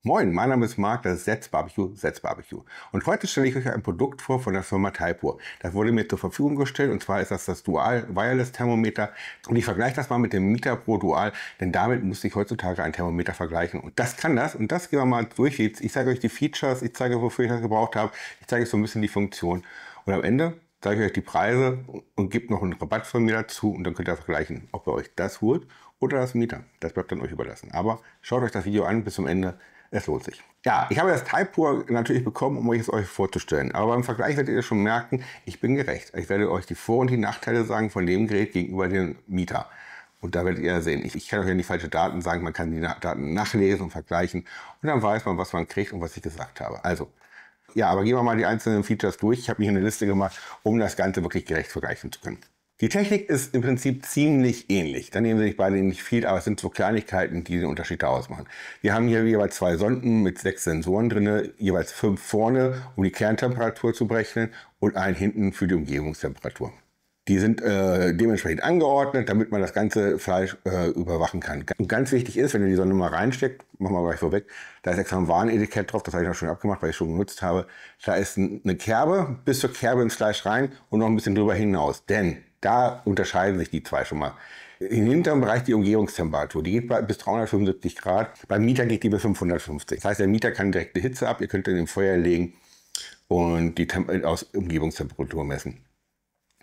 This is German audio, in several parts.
Moin, mein Name ist Marc, das ist Setz Barbecue. Und heute stelle ich euch ein Produkt vor von der Firma Taipur. Das wurde mir zur Verfügung gestellt und zwar ist das Dual Wireless Thermometer. Und ich vergleiche das mal mit dem Mita Pro Dual, denn damit musste ich heutzutage ein Thermometer vergleichen. Und das kann das und das gehen wir mal durch. Ich zeige euch die Features, ich zeige, wofür ich das gebraucht habe, ich zeige euch so ein bisschen die Funktion. Und am Ende zeige ich euch die Preise und gebe noch einen Rabatt von mir dazu und dann könnt ihr vergleichen, ob ihr euch das holt oder das Mita. Das bleibt dann euch überlassen. Aber schaut euch das Video an bis zum Ende. Es lohnt sich. Ja, ich habe das Taipur natürlich bekommen, um es euch vorzustellen. Aber beim Vergleich werdet ihr schon merken, ich bin gerecht. Ich werde euch die Vor- und die Nachteile sagen von dem Gerät gegenüber dem Mita. Und da werdet ihr sehen, ich kann euch ja nicht falsche Daten sagen, man kann die Daten nachlesen und vergleichen. Und dann weiß man, was man kriegt und was ich gesagt habe. Also, ja, aber gehen wir mal die einzelnen Features durch. Ich habe mir hier eine Liste gemacht, um das Ganze wirklich gerecht vergleichen zu können. Die Technik ist im Prinzip ziemlich ähnlich. Da nehmen sie sich beide nicht viel, aber es sind so Kleinigkeiten, die den Unterschied da ausmachen. Wir haben hier jeweils 2 Sonden mit 6 Sensoren drin, jeweils 5 vorne, um die Kerntemperatur zu berechnen und einen hinten für die Umgebungstemperatur. Die sind dementsprechend angeordnet, damit man das ganze Fleisch überwachen kann. Und ganz wichtig ist, wenn ihr die Sonde mal reinsteckt, machen wir gleich vorweg, da ist extra ein Warnetikett drauf, das habe ich auch schon abgemacht, weil ich schon genutzt habe. Da ist eine Kerbe, bis zur Kerbe ins Fleisch rein und noch ein bisschen drüber hinaus. Denn da unterscheiden sich die zwei schon mal. Im hinteren Bereich die Umgebungstemperatur, die geht bis 375 Grad. Beim Mieter geht die bis 550. Das heißt, der Mieter kann direkte Hitze ab, ihr könnt in den Feuer legen und die aus Umgebungstemperatur messen.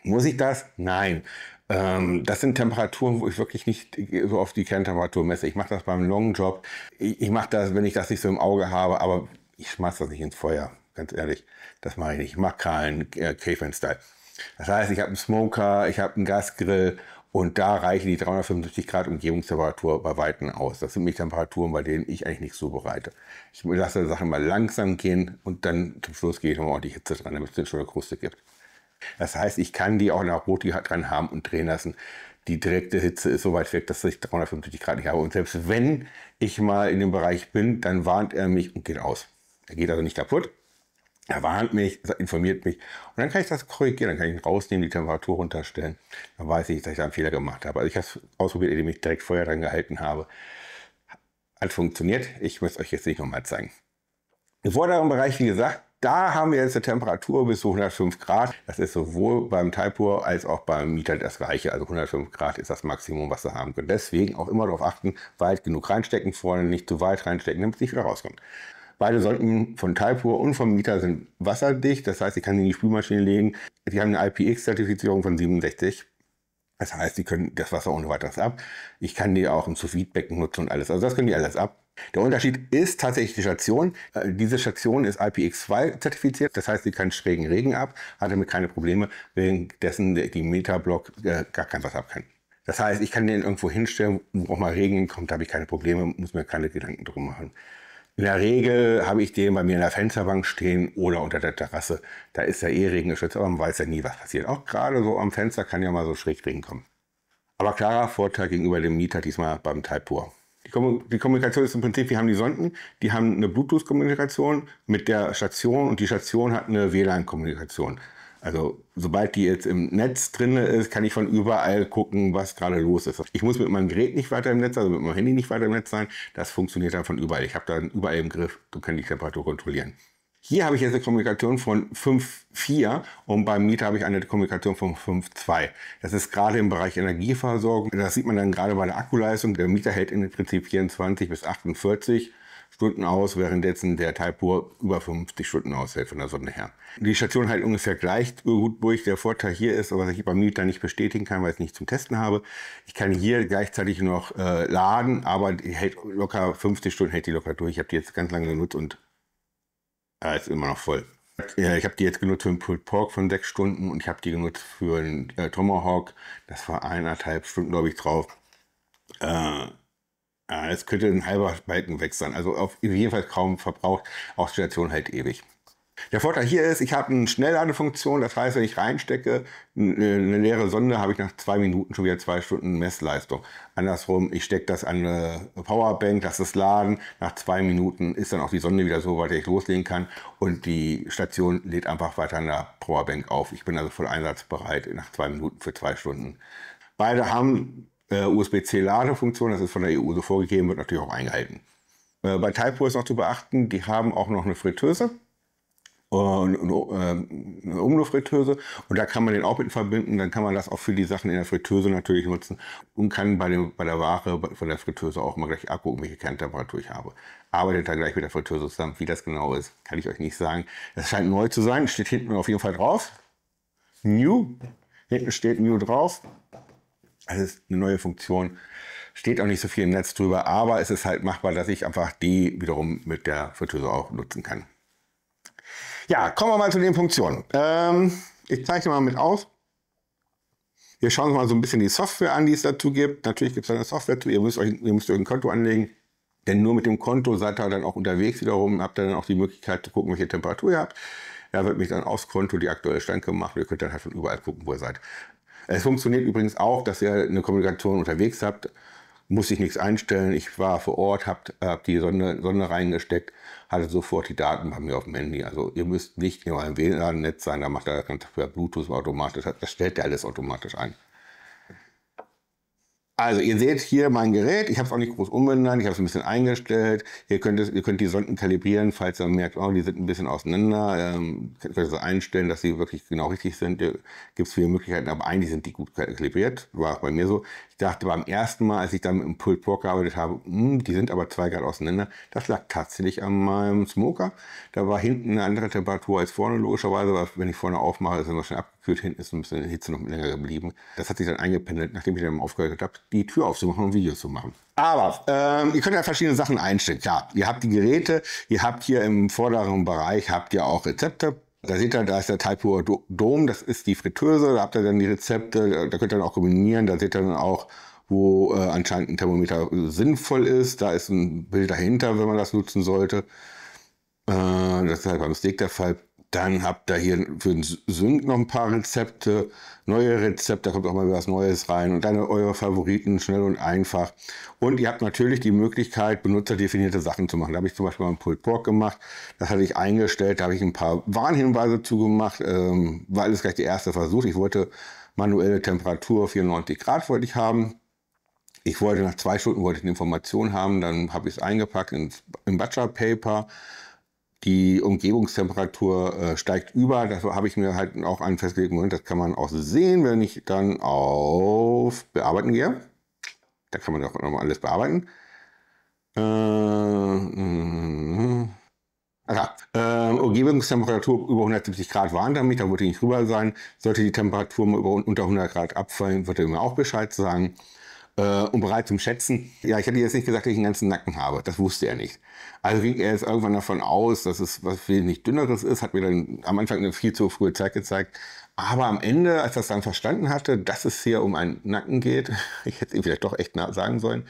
Muss ich das? Nein. Das sind Temperaturen, wo ich wirklich nicht so oft die Kerntemperatur messe. Ich mache das beim Longjob. Ich mache das, wenn ich das nicht so im Auge habe, aber ich schmeiße das nicht ins Feuer. Ganz ehrlich, das mache ich nicht. Ich mache kahlen Caveman-Style. Das heißt, ich habe einen Smoker, ich habe einen Gasgrill und da reichen die 375 Grad Umgebungstemperatur bei Weitem aus. Das sind nämlich Temperaturen, bei denen ich eigentlich nicht so bereite. Ich lasse die Sachen mal langsam gehen und dann zum Schluss gehe ich nochmal ordentlich Hitze dran, damit es eine schöne Kruste gibt. Das heißt, ich kann die auch nach Rot dran haben und drehen lassen. Die direkte Hitze ist so weit weg, dass ich 350 Grad nicht habe. Und selbst wenn ich mal in dem Bereich bin, dann warnt er mich und geht aus. Er geht also nicht kaputt. Er warnt mich, informiert mich und dann kann ich das korrigieren, dann kann ich ihn rausnehmen, die Temperatur runterstellen. Dann weiß ich, dass ich da einen Fehler gemacht habe. Also ich habe es ausprobiert, indem ich direkt Feuer dran gehalten habe. Hat funktioniert. Ich muss euch jetzt nicht nochmal zeigen. Im vorderen Bereich, wie gesagt, da haben wir jetzt eine Temperatur bis zu 105 Grad. Das ist sowohl beim Taipur als auch beim Mita das gleiche. Also 105 Grad ist das Maximum, was wir haben können. Deswegen auch immer darauf achten, weit genug reinstecken, vorne nicht zu weit reinstecken, damit es nicht wieder rauskommt. Beide Sonden von Taipur und vom Mita sind wasserdicht, das heißt, ich kann sie in die Spülmaschine legen. Die haben eine IPX-Zertifizierung von 67. Das heißt, die können das Wasser ohne weiteres ab. Ich kann die auch im Sous-Vide-Becken nutzen und alles. Also das können die alles ab. Der Unterschied ist tatsächlich die Station. Diese Station ist IPX2 zertifiziert, das heißt, sie kann schrägen Regen ab, hat damit keine Probleme, währenddessen die Meta-Block gar kein Wasser ab kann. Das heißt, ich kann den irgendwo hinstellen, wo auch mal Regen kommt, da habe ich keine Probleme, muss mir keine Gedanken drum machen. In der Regel habe ich den bei mir in der Fensterbank stehen oder unter der Terrasse. Da ist ja eh Regen geschützt, aber man weiß ja nie, was passiert. Auch gerade so am Fenster kann ja mal so Schrägregen kommen. Aber klarer Vorteil gegenüber dem Mita diesmal beim Taipur. Die Kommunikation ist im Prinzip, wir haben die Sonden, die haben eine Bluetooth-Kommunikation mit der Station und die Station hat eine WLAN-Kommunikation. Also sobald die jetzt im Netz drin ist, kann ich von überall gucken, was gerade los ist. Ich muss mit meinem Gerät nicht weiter im Netz, also mit meinem Handy nicht weiter im Netz sein. Das funktioniert dann von überall. Ich habe da überall im Griff, du kannst die Temperatur kontrollieren. Hier habe ich jetzt eine Kommunikation von 5.4 und beim Mieter habe ich eine Kommunikation von 5.2. Das ist gerade im Bereich Energieversorgung. Das sieht man dann gerade bei der Akkuleistung. Der Mieter hält im Prinzip 24 bis 48 Stunden aus, währenddessen der Taipur über 50 Stunden aushält von der Sonne her. Die Station hält ungefähr gleich gut durch. Der Vorteil hier ist, was ich beim Mieter nicht bestätigen kann, weil ich es nicht zum Testen habe. Ich kann hier gleichzeitig noch laden, aber die hält locker 50 Stunden hält die locker durch. Ich habe die jetzt ganz lange genutzt und ist immer noch voll. Ja, ich habe die jetzt genutzt für einen Pulled Pork von 6 Stunden und ich habe die genutzt für einen Tomahawk. Das war 1,5 Stunden, glaube ich, drauf. Es könnte ein halber Balken weg sein. Also auf jeden Fall kaum verbraucht. Auch die Station hält ewig. Der Vorteil hier ist, ich habe eine Schnellladefunktion. Das heißt, wenn ich reinstecke, eine leere Sonde, habe ich nach 2 Minuten schon wieder 2 Stunden Messleistung. Andersrum, ich stecke das an eine Powerbank, lasse es laden. Nach 2 Minuten ist dann auch die Sonde wieder so weit, dass ich loslegen kann. Und die Station lädt einfach weiter an der Powerbank auf. Ich bin also voll einsatzbereit nach 2 Minuten für 2 Stunden. Beide haben USB-C Ladefunktion. Das ist von der EU so vorgegeben, wird natürlich auch eingehalten. Bei Typo ist noch zu beachten, die haben auch noch eine Fritteuse. Eine Umluftfritteuse, und da kann man den auch mit verbinden, dann kann man das auch für die Sachen in der Fritteuse natürlich nutzen und kann bei der Ware von der Fritteuse auch mal gleich abgucken, welche Kerntemperatur ich habe. Arbeitet dann gleich mit der Fritteuse zusammen. Wie das genau ist, kann ich euch nicht sagen. Es scheint neu zu sein, steht hinten auf jeden Fall drauf. New, hinten steht New drauf. Das ist eine neue Funktion. Steht auch nicht so viel im Netz drüber, aber es ist halt machbar, dass ich einfach die wiederum mit der Fritteuse auch nutzen kann. Ja, kommen wir mal zu den Funktionen. Ich zeichne mal mit aus. Wir schauen uns mal so ein bisschen die Software an, die es dazu gibt. Natürlich gibt es eine Software zu. Ihr müsst euch ein Konto anlegen. Denn nur mit dem Konto seid ihr dann auch unterwegs wiederum. Habt ihr dann auch die Möglichkeit zu gucken, welche Temperatur ihr habt. Da wird mich dann aufs Konto die aktuelle Stand gemacht. Ihr könnt dann halt von überall gucken, wo ihr seid. Es funktioniert übrigens auch, dass ihr eine Kommunikation unterwegs habt. Muss ich nichts einstellen. Ich war vor Ort, hab die Sonne reingesteckt, hatte sofort die Daten bei mir auf dem Handy. Also ihr müsst nicht in eurem WLAN-Netz sein, da macht er ganz per Bluetooth automatisch. Das stellt er alles automatisch ein. Also ihr seht hier mein Gerät, ich habe es auch nicht groß umbenannt, ich habe es ein bisschen eingestellt. Ihr könnt die Sonden kalibrieren, falls ihr merkt, oh, die sind ein bisschen auseinander. Könnt ihr so einstellen, dass sie wirklich genau richtig sind. Gibt es viele Möglichkeiten, aber eigentlich sind die gut kalibriert. War auch bei mir so. Ich dachte beim ersten Mal, als ich dann mit dem Pulled Pork gearbeitet habe, die sind aber 2 Grad auseinander. Das lag tatsächlich an meinem Smoker. Da war hinten eine andere Temperatur als vorne, logischerweise, aber wenn ich vorne aufmache, ist immer schon abgekühlt. Hinten ist ein bisschen Hitze noch länger geblieben. Das hat sich dann eingependelt, nachdem ich dann aufgehört habe, die Tür aufzumachen und Videos zu machen. Aber ihr könnt ja verschiedene Sachen einstellen. Klar, ihr habt die Geräte, ihr habt hier im vorderen Bereich habt ihr auch Rezepte. Da seht ihr, da ist der Typo Dome, das ist die Fritteuse, da habt ihr dann die Rezepte, da könnt ihr dann auch kombinieren, da seht ihr dann auch, wo anscheinend ein Thermometer sinnvoll ist. Da ist ein Bild dahinter, wenn man das nutzen sollte. Das ist halt beim Steak der Fall. Dann habt ihr hier für den Sync noch ein paar Rezepte, neue Rezepte, da kommt auch mal was Neues rein und dann eure Favoriten, schnell und einfach. Und ihr habt natürlich die Möglichkeit, benutzerdefinierte Sachen zu machen. Da habe ich zum Beispiel mal einen Pulled Pork gemacht, das hatte ich eingestellt, da habe ich ein paar Warnhinweise zugemacht, war alles gleich der erste Versuch. Ich wollte manuelle Temperatur 94 Grad wollte ich haben. Ich wollte nach 2 Stunden wollte ich eine Information haben, dann habe ich es eingepackt in Butcher Paper. Die Umgebungstemperatur steigt über. Das habe ich mir halt auch einen festgelegten Moment. Das kann man auch sehen, wenn ich dann auf Bearbeiten gehe. Da kann man auch nochmal alles bearbeiten. Umgebungstemperatur über 170 Grad Warnthermometer, wollte nicht rüber sein. Sollte die Temperatur mal unter 100 Grad abfallen, würde er mir auch Bescheid sagen. Und bereit zum Schätzen. Ja, ich hatte jetzt nicht gesagt, dass ich einen ganzen Nacken habe. Das wusste er nicht. Also ging er jetzt irgendwann davon aus, dass es was wenig Dünneres ist. Hat mir dann am Anfang eine viel zu frühe Zeit gezeigt. Aber am Ende, als er es dann verstanden hatte, dass es hier um einen Nacken geht, ich hätte es ihm vielleicht doch echt sagen sollen,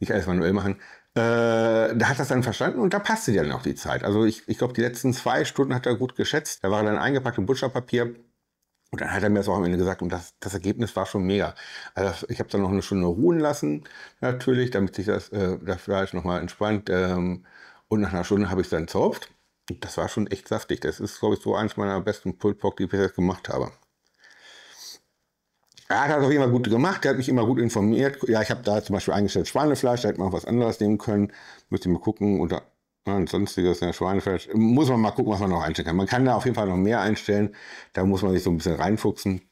nicht alles manuell machen, da hat er es dann verstanden und da passte dann auch die Zeit. Also ich glaube, die letzten 2 Stunden hat er gut geschätzt. Da war er dann eingepackt im Butcherpapier. Und dann hat er mir das auch am Ende gesagt und das Ergebnis war schon mega. Also ich habe dann noch eine Stunde ruhen lassen, natürlich, damit sich das Fleisch nochmal entspannt. Und nach einer Stunde habe ich es dann zerrupft. Und das war schon echt saftig. Das ist, glaube ich, so eins meiner besten Pulled Pork, die ich jetzt gemacht habe. Er hat das auf jeden Fall gut gemacht, er hat mich immer gut informiert. Ja, ich habe da zum Beispiel eingestellt Schweinefleisch, da hätte man auch was anderes nehmen können. Müsst ihr mal gucken. Oder und sonstiges, ja, Schweinefleisch. Muss man mal gucken, was man noch einstellen kann. Man kann da auf jeden Fall noch mehr einstellen. Da muss man sich so ein bisschen reinfuchsen.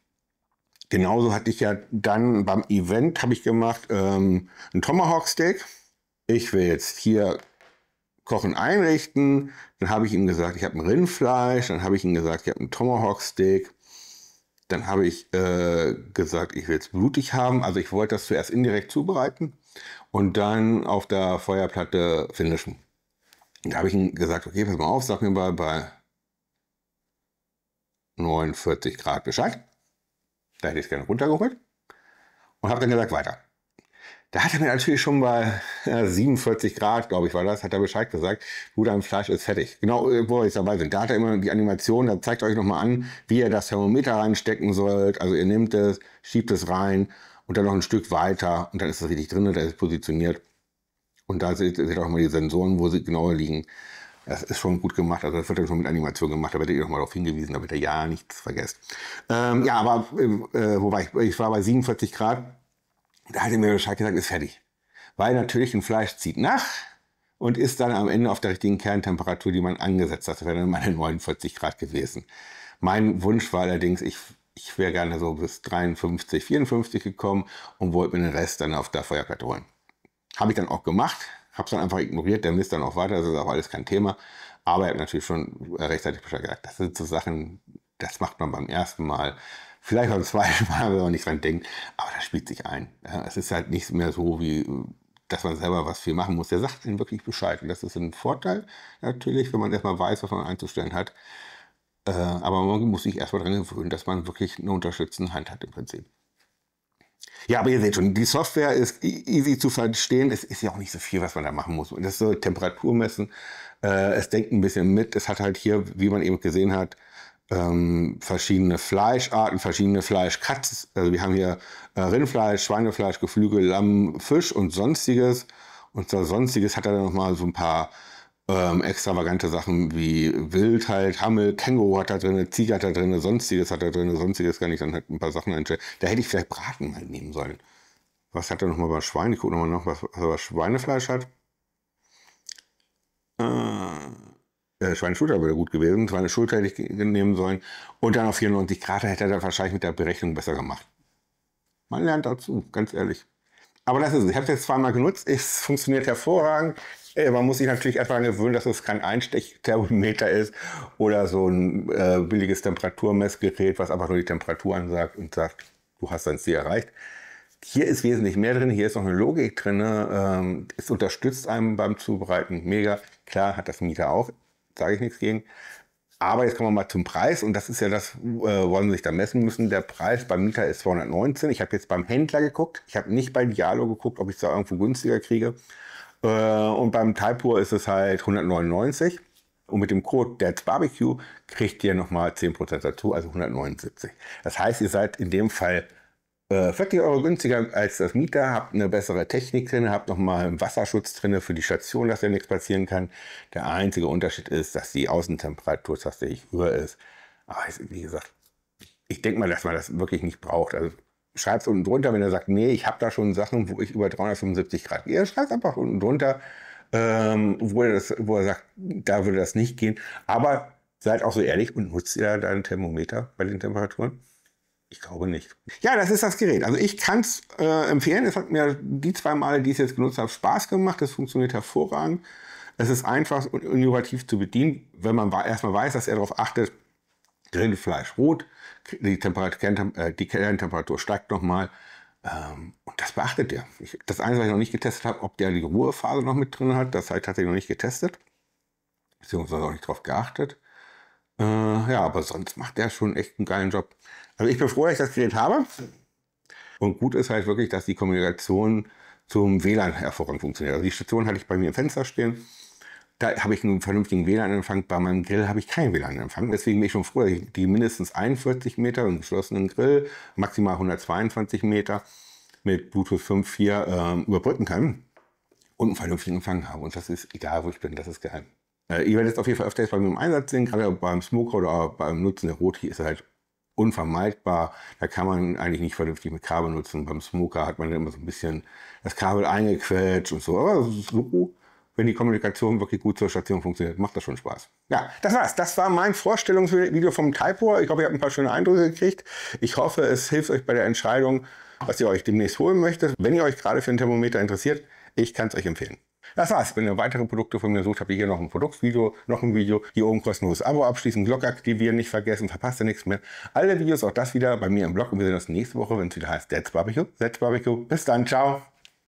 Genauso hatte ich ja dann beim Event, habe ich gemacht, ein Tomahawk Steak. Ich will jetzt hier Kochen einrichten. Dann habe ich ihm gesagt, ich habe ein Rindfleisch. Dann habe ich ihm gesagt, ich habe ein Tomahawk Steak. Dann habe ich gesagt, ich will es blutig haben. Also ich wollte das zuerst indirekt zubereiten und dann auf der Feuerplatte finishen. Da habe ich ihm gesagt, okay, pass mal auf, sag mir mal bei 49 Grad Bescheid. Da hätte ich es gerne runtergeholt. Und habe dann gesagt, weiter. Da hat er mir natürlich schon bei 47 Grad, glaube ich, war das, hat er Bescheid gesagt, du, dein Fleisch ist fertig. Genau, wo ich dabei bin. Da hat er immer die Animation, da zeigt euch nochmal an, wie ihr das Thermometer reinstecken sollt. Also ihr nehmt es, schiebt es rein und dann noch ein Stück weiter und dann ist es richtig drin, da ist es positioniert. Und da seht ihr auch mal die Sensoren, wo sie genauer liegen. Das ist schon gut gemacht. Also das wird dann schon mit Animation gemacht. Da werdet ihr noch mal darauf hingewiesen, damit ihr ja nichts vergesst. Ja, aber wo war ich? Ich war bei 47 Grad. Da hat er mir Bescheid gesagt, ist fertig. Weil natürlich ein Fleisch zieht nach und ist dann am Ende auf der richtigen Kerntemperatur, die man angesetzt hat. Das wären dann meine 49 Grad gewesen. Mein Wunsch war allerdings, ich wäre gerne so bis 53, 54 gekommen und wollte mir den Rest dann auf der Feuerplatte holen. Habe ich dann auch gemacht, habe es dann einfach ignoriert, der misst dann auch weiter, das ist auch alles kein Thema. Aber ich habe natürlich schon rechtzeitig Bescheid gesagt, das sind so Sachen, das macht man beim ersten Mal. Vielleicht beim zweiten Mal, wenn man nicht dran denkt, aber das spielt sich ein. Ja, es ist halt nicht mehr so, wie dass man selber was viel machen muss. Der sagt ihnen wirklich Bescheid. Und das ist ein Vorteil natürlich, wenn man erstmal weiß, was man einzustellen hat. Aber man muss sich erstmal daran gewöhnen, dass man wirklich eine unterstützende Hand hat im Prinzip. Ja, aber ihr seht schon, die Software ist easy zu verstehen. Es ist ja auch nicht so viel, was man da machen muss. Das ist so Temperatur messen. Es denkt ein bisschen mit. Es hat halt hier, wie man eben gesehen hat, verschiedene Fleischarten, verschiedene Fleischcuts. Also wir haben hier Rindfleisch, Schweinefleisch, Geflügel, Lamm, Fisch und Sonstiges. Und so Sonstiges hat er dann nochmal so ein paar extravagante Sachen wie Wild halt, Hammel, Känguru hat da drin, Ziege hat da drin, Sonstiges hat da drin, Sonstiges kann ich dann halt ein paar Sachen einstellen. Da hätte ich vielleicht Braten mal nehmen sollen. Was hat er nochmal bei Schwein? Ich gucke nochmal nach, was er bei Schweinefleisch hat. Schweineschulter wäre gut gewesen. Schweineschulter hätte ich nehmen sollen. Und dann auf 94 Grad hätte er dann wahrscheinlich mit der Berechnung besser gemacht. Man lernt dazu, ganz ehrlich. Aber das ist es. Ich habe es jetzt zweimal genutzt. Es funktioniert hervorragend. Man muss sich natürlich erstmal gewöhnen, dass es kein Einstechthermometer ist oder so ein billiges Temperaturmessgerät, was einfach nur die Temperatur ansagt und sagt, du hast dein Ziel erreicht. Hier ist wesentlich mehr drin. Hier ist noch eine Logik drin. Es unterstützt einem beim Zubereiten. Mega. Klar, hat das Mieter auch. Sage ich nichts gegen. Aber jetzt kommen wir mal zum Preis. Und das ist ja das, wollen Sie sich da messen müssen. Der Preis beim Mieter ist 219. Ich habe jetzt beim Händler geguckt. Ich habe nicht bei Dialo geguckt, ob ich es da irgendwo günstiger kriege. Und beim Taipur ist es halt 199. Und mit dem Code DADSBBQ kriegt ihr nochmal 10% dazu, also 179. Das heißt, ihr seid in dem Fall 40 Euro günstiger als das Mieter, habt eine bessere Technik drin, habt nochmal einen Wasserschutz drin für die Station, dass ja nichts passieren kann. Der einzige Unterschied ist, dass die Außentemperatur tatsächlich höher ist. Aber wie gesagt, ich denke mal, dass man das wirklich nicht braucht. Also schreibt es unten drunter, wenn er sagt, nee, ich habe da schon Sachen, wo ich über 375 Grad gehe. Schreibt einfach unten drunter, wo er sagt, da würde das nicht gehen. Aber seid auch so ehrlich und nutzt ihr da ein Thermometer bei den Temperaturen? Ich glaube nicht. Ja, das ist das Gerät. Also ich kann es empfehlen. Es hat mir die 2 Male, die ich es jetzt genutzt habe, Spaß gemacht. Es funktioniert hervorragend. Es ist einfach und innovativ zu bedienen, wenn man erstmal weiß, dass er darauf achtet, Rindfleisch rot, die Kerntemperatur steigt nochmal. Und das beachtet er. Das Einzige, was ich noch nicht getestet habe, ob der die Ruhephase noch mit drin hat, das habe ich tatsächlich noch nicht getestet. Beziehungsweise auch nicht darauf geachtet. Ja, aber sonst macht der schon echt einen geilen Job. Also ich bin froh, dass ich das Gerät habe. Und gut ist halt wirklich, dass die Kommunikation zum WLAN hervorragend funktioniert. Also die Station hatte ich bei mir im Fenster stehen. Da habe ich einen vernünftigen WLAN-Empfang. Bei meinem Grill habe ich keinen WLAN-Empfang. Deswegen bin ich schon froh, dass ich die mindestens 41 Meter und geschlossenen Grill, maximal 122 Meter mit Bluetooth 5.4 überbrücken kann und einen vernünftigen Empfang habe. Und das ist egal, wo ich bin, das ist geheim. Ihr werdet es auf jeden Fall öfter bei mir im Einsatz sehen, gerade beim Smoker oder beim Nutzen der Roti ist er halt unvermeidbar. Da kann man eigentlich nicht vernünftig mit Kabel nutzen. Beim Smoker hat man dann immer so ein bisschen das Kabel eingequetscht und so. Aber so, wenn die Kommunikation wirklich gut zur Station funktioniert, macht das schon Spaß. Ja, das war's. Das war mein Vorstellungsvideo vom Taipur. Ich hoffe, ihr habt ein paar schöne Eindrücke gekriegt. Ich hoffe, es hilft euch bei der Entscheidung, was ihr euch demnächst holen möchtet. Wenn ihr euch gerade für ein Thermometer interessiert, ich kann es euch empfehlen. Das war's. Wenn ihr weitere Produkte von mir sucht, habt ihr hier noch ein Produktvideo, noch ein Video. Hier oben kostenloses Abo abschließen, Glocke aktivieren, nicht vergessen, verpasst ihr nichts mehr. Alle Videos, auch das wieder bei mir im Blog. Und wir sehen uns nächste Woche, wenn es wieder heißt That's Barbecue. Bis dann, ciao.